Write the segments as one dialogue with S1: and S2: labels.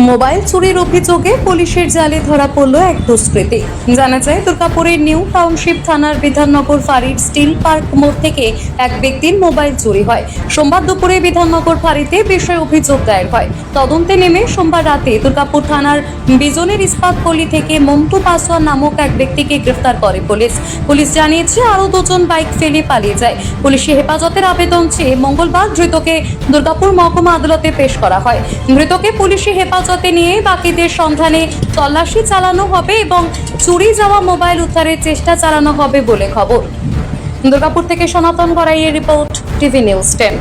S1: Mobile চুরির অভিযোগে পুলিশের জালে ধরা পড়ল এক দুষ্কৃতী। জানা যায়, দুর্গাপুরের নিউ টাউনশিপ থানার বিধাননগর ফাঁড়ির স্টিল পার্ক মোড় থেকে এক ব্যক্তির মোবাইল চুরি হয়। সোমবার দুপুরে বিধাননগর ফাঁড়িতে বিষয়ে অভিযোগ দায়ের হয়। তদন্তে নেমে সোমবার রাতে দুর্গাপুর থানার বিজনের ইস্পাত পল্লী থেকে মন্টু পাসওয়ান নামক এক ব্যক্তিকে গ্রেফতার করে পুলিশ জানিয়েছে আরও দুজন বাইক ফেলে পালিয়ে যায়। পুলিশি হেফাজতের আবেদন চেয়ে মঙ্গলবার ধৃতকে দুর্গাপুর মহকুমা আদালতে পেশ করা হয়। ধৃতকে পুলিশি হেফাজতে নিয়ে বাকিদের সন্ধানে তল্লাশি চালানো হবে এবং চুরি যাওয়া মোবাইল উদ্ধারের চেষ্টা চালানো হবে বলে খবর। দুর্গাপুর থেকে সনাতন গড়াইয়ের রিপোর্ট, টিভি নিউজ 10।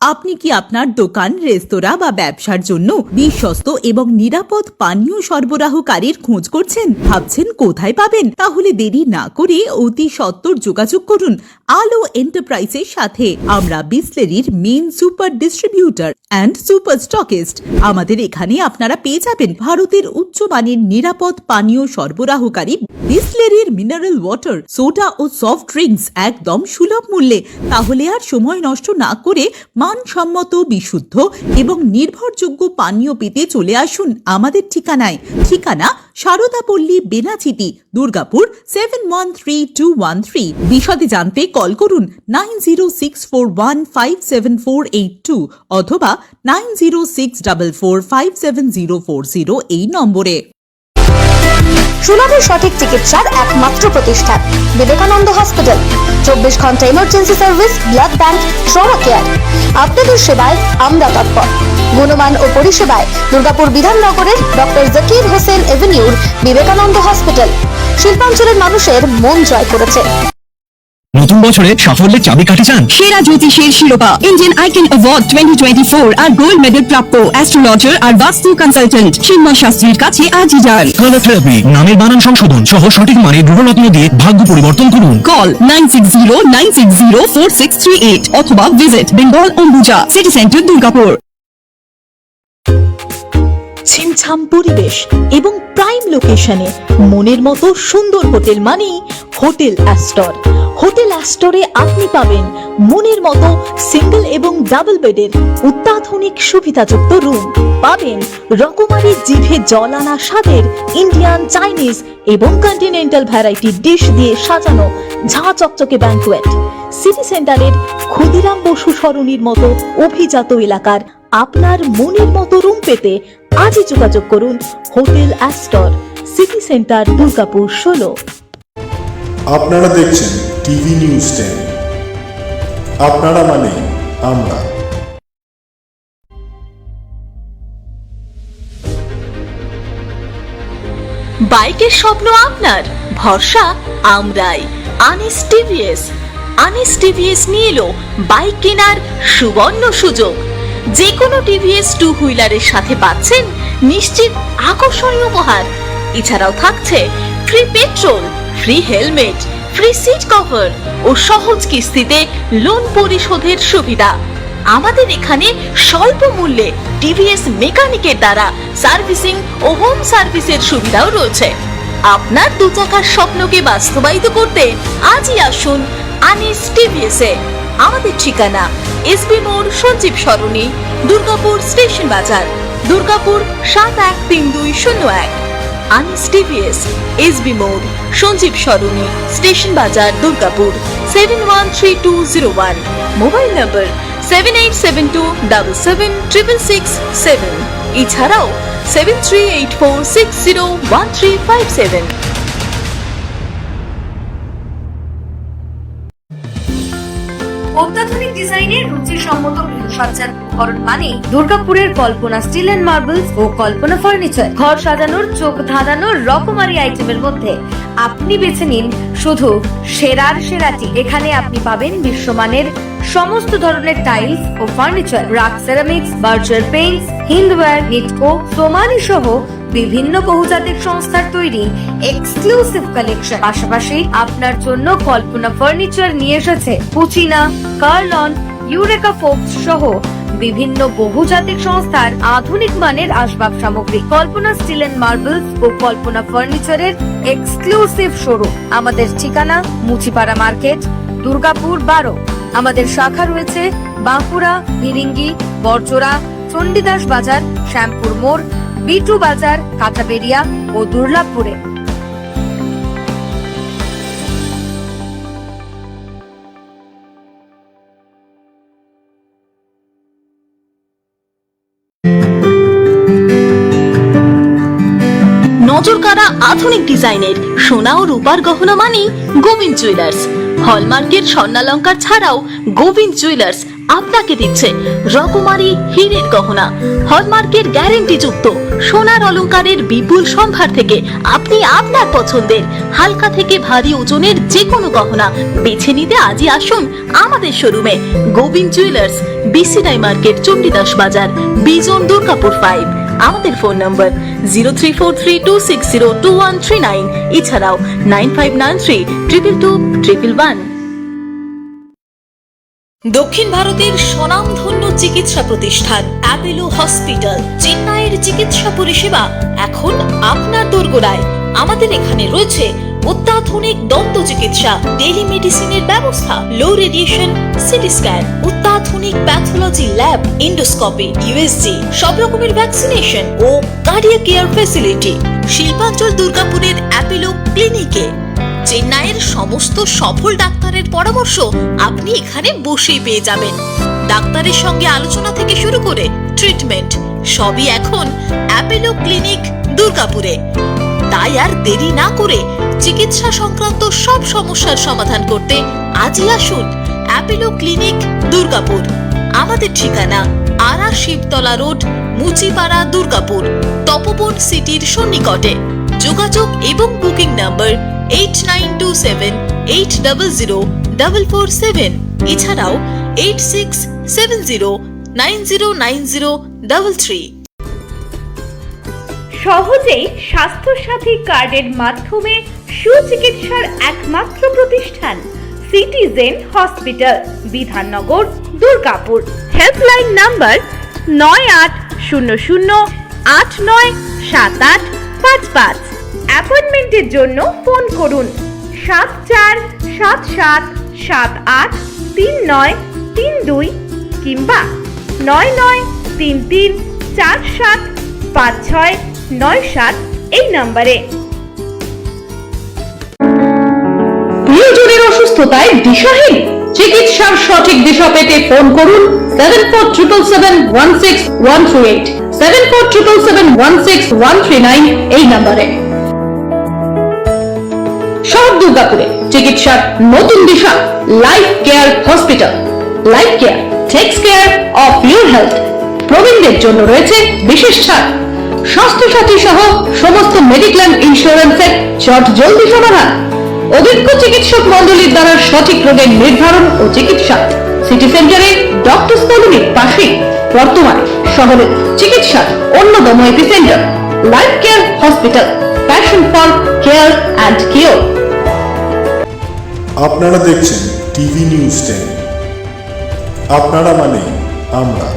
S2: আপনি কি আপনার দোকান, রেস্তোরাঁ বা ব্যবসার জন্য বিশ্বস্ত এবং নিরাপদ পানীয় সরবরাহকারীর খোঁজ করছেন? ভাবছেন কোথায় পাবেন? তাহলে দেরি না করে অতি সত্বর যোগাযোগ করুন আলো এন্টারপ্রাইজের সাথে। আমরা বিসলেরির main super distributor and super stockist. আমাদের এখানে আপনারা পেয়ে যাবেন ভারতের উচ্চমানের নিরাপদ পানীয় সরবরাহকারী বিসলেরির মিনারেল ওয়াটার, সোডা ও সফট ড্রিঙ্কস একদম সুলভ মূল্যে। তাহলে আর সময় নষ্ট না করে মানসম্মত, বিশুদ্ধ এবং নির্ভরযোগ্য পানীয় পেতে চলে আসুন আমাদের ঠিকানায়। ঠিকানা সারদাপল্লী, বেনাচিতি, দুর্গাপুর 713213। বিশদে জানতে কল করুন 9064157482 অথবা 9064457040 এই নম্বরে।
S3: সুলভের সঠিক চিকিৎসার একমাত্র প্রতিষ্ঠান বিবেকানন্দ হসপিটাল। 24 ঘন্টা emergency service, blood bank, trauma care. আপনাদের সেবায় আমরা তৎপর। গুণমান ও পরিষেবায় দুর্গাপুর বিধাননগরের ডক্টর জাকির হোসেন এভিনিউর বিবেকানন্দ হসপিটাল শিল্পাঞ্চলের মানুষের মন জয় করেছে।
S4: নতুন বছরে সাফল্যের চাবিকাঠি চান?
S5: সেরা জ্যোতিষের শিরোপা, ইন্ডিয়ান আইকন অ্যাওয়ার্ড 2024 আর গোল্ড মেডেল প্রাপ্ত অ্যাস্ট্রোলজার আর বাস্তু কনসালটেন্ট চিন্ময় শাস্ত্রীর কাছে আজই যান।
S4: কালার থেরাপি, নামের বানান সংশোধন সহ সঠিক মানের গ্রহরত্ন দিয়ে ভাগ্য পরিবর্তন করুন।
S5: কল 9609604638 অথবা visit Bengal Ambuja city centre, Durgapur.
S2: ছিমছাম পরিবেশ এবং প্রাইম লোকেশনে মনের মতো সুন্দর হোটেল মানেই হোটেল অ্যাস্টর। হোটেল অ্যাস্টরে আপনি পাবেন মনের মতো সিঙ্গেল এবং ডাবল বেডের অত্যাধুনিক সুবিধাযুক্ত রুম, পাবেন রকমারি জিভে জল আনা স্বাদের ইন্ডিয়ান, চাইনিজ এবং কন্টিনেন্টাল ভ্যারাইটি ডিশ দিয়ে সাজানো ঝাঁ চকচকে ব্যাংকুয়েট। সিটি সেন্টারের ক্ষুদিরাম বসু সরণির মতো অভিজাত এলাকার আপনার মনের মতো রুম পেতে আজই যোগাযোগ করুন hotel Astor, city centre, Durgapur 16।
S6: আপনারা দেখছেন টিভি নিউজ 10। আপনারা মানে আমরা।
S2: বাইকের স্বপ্ন আপনার, ভরসা আমরাই। আনিস টিভিএস। আনিস টিভিএস নিয়ে এলো বাইক কেনার সুবর্ণ সুযোগ। যে কোনো টিভিএস টু হুইলারের সাথে পাচ্ছেন নিশ্চিত আকর্ষণীয় উপহার। এছাড়াও থাকছে free petrol, free helmet, free seat cover ও সহজ কিস্তিতে লোন পরিশোধের সুবিধা। আমাদের এখানে স্বল্প মূল্যে টিভিএস মেকানিকের দ্বারা সার্ভিসিং ও হোম সার্ভিসের সুবিধাও রয়েছে। আপনার দু চাকার স্বপ্নকে বাস্তবায়িত করতে আজই আসুন আনিস টিভিএসে। আমাদের ঠিকানা এসবি মোড়, সঞ্জীব সরণি, দুর্গাপুর স্টেশন বাজার, দুর্গাপুর 713201। আনিস টিভিএস, এসবি মোড়, সঞ্জীব সরণি, স্টেশন বাজার, দুর্গাপুর 713201। মোবাইল নম্বর 7872776667। এছাড়াও 7384601357।
S1: অত্যাধুনিক ডিজাইনের রুচিসম্মত গৃহসজ্জার উপকরণ মানে দুর্গাপুরের কল্পনা স্টিল এন্ড মার্বেলস ও কল্পনা ফার্নিচার। ঘর সাজানোর, চোখ ধাঁধানোর রকমারি আইটেমের মধ্যে আপনি বেছে নিন শুধু সেরার সেরাটি। এখানে আপনি পাবেন বিশ্বমানের সমস্ত ধরনের টাইলস ও furniture, RAK ceramics, Berger paints, Hindware, Nitco, Somany সহ বিভিন্ন বহুজাতিক সংস্থার তৈরি এক্সক্লুসিভ কালেকশন। পাশাপাশি আপনার জন্য কল্পনা ফার্নিচার নিয়ে এসেছে পুচিনা, কার্লন, ইউরেকা ফোকস সহ বিভিন্ন বহুজাতিক সংস্থার আধুনিক মানের আসবাব সামগ্রী। কল্পনা স্টিল এন্ড মার্বেলস ও কল্পনা ফার্নিচারের এক্সক্লুসিভ শোরুম। আমাদের ঠিকানা মুচিপাড়া মার্কেট, দুর্গাপুর 12।
S7: আমাদের শাখা রয়েছে বাঁকুড়া, ভিরিঙ্গি, বরজোড়া, চণ্ডীদাস বাজার, শ্যামপুর মোড়, বিটু বাজার, কাঁটাবেড়িয়া ও দুর্লাভপুরে।
S2: নজরকাড়া আধুনিক ডিজাইনের সোনা ও রূপার গহনা মানেই গোবিন্দ জুয়েলার্স। হলমার্কের স্বর্ণালঙ্কার ছাড়াও গোবিন্দ জুয়েলার্স আপনাকে দিচ্ছে রকমারি হীরের গহনা। হলমার্কের গ্যারেন্টি যুক্ত সোনার অলংকারের বিপুল সম্ভার থেকে আপনি আপনার পছন্দের হালকা থেকে ভারী ওজনের যে কোনো গহনা বেছে নিতে আজই আসুন আমাদের শোরুমে। Govinda jewellers, BCI market, Chandidas Bazar, Bijan, Durgapur 5। আমাদের ফোন নম্বর 034326021139, এছাড়াও 9593222111। দক্ষিণ ভারতের স্বনামধন্য চিকিৎসা প্রতিষ্ঠান অ্যাপেলো হসপিটাল, চেন্নাইয়ের চিকিৎসা পরিষেবা এখন আপনার দোরগোড়ায়। আমাদের এখানে রয়েছে অত্যাধুনিক দন্ত চিকিৎসা, টেলিমেডিসিনের ব্যবস্থা, লো রেডিয়েশন সিটি স্ক্যান, অত্যাধুনিক প্যাথোলজি ল্যাব, ইন্ডোস্কোপি, ইউএসজি, সব রকমের ভ্যাকসিনেশন ও কার্ডিয়াক কেয়ার ফ্যাসিলিটি। শিল্পাঞ্চল দুর্গাপুরের অ্যাপেলো ক্লিনিকে চেন্নাইয়ের সমস্ত সফল ডাক্তারের পরামর্শ আপনি এখানে বসেই পেয়ে যাবেন। ডাক্তারের সঙ্গে আলোচনা থেকে শুরু করে ট্রিটমেন্ট সবই এখন অ্যাপেলো ক্লিনিক দুর্গাপুরে। তাই আর দেরি না করে চিকিৎসা সংক্রান্ত সব সমস্যার সমাধান করতে আজই আসুন অ্যাপেলো ক্লিনিক দুর্গাপুর। আমাদের ঠিকানা আরা শিবতলা রোড, মুচিপাড়া, দুর্গাপুর, তপবন সিটির সন্নিকটে। যোগাযোগ এবং বুকিং নাম্বার 8927800447, এছাড়াও 8670909033।
S8: সহজেই স্বাস্থ্যসাথী কার্ডের মাধ্যমে সুচিকিৎসার একমাত্র প্রতিষ্ঠান citizen hospital, Bidhannagar, Durgapur. Helpline number 9800897855। অ্যাপয়েন্টমেন্টের জন্য ফোন করুন 7477783932 কিংবা 9933475697 এই নম্বরে।
S9: প্রিয়জনের অসুস্থতায় দিশাহীন, চিকিৎসার সঠিক দিশা পেতে ফোন করুন 7477716138, 7477716139 এই নম্বরে। শহর দুর্গাপুরে চিকিৎসার নতুন দিশা life care hospital. Life care takes care of your health. প্রবীণদের জন্য রয়েছে বিশেষ ছাড়। স্বাস্থ্যসাথী সহ সমস্ত মেডিক্লেম ইন্স্যুরেন্সের চট জলদি সমাধান। অভিজ্ঞ চিকিৎসক মন্ডলীর দ্বারা সঠিক রোগের নির্ধারণ ও চিকিৎসা। সিটি সেন্টারে ডক্টর কলোনির পাশে বর্তমানে শহরের চিকিৎসার অন্যতম epicentre life care hospital, passion for care and cure.
S6: আপনারা দেখছেন টিভি নিউজ 10। আপনারা মানে আমরা।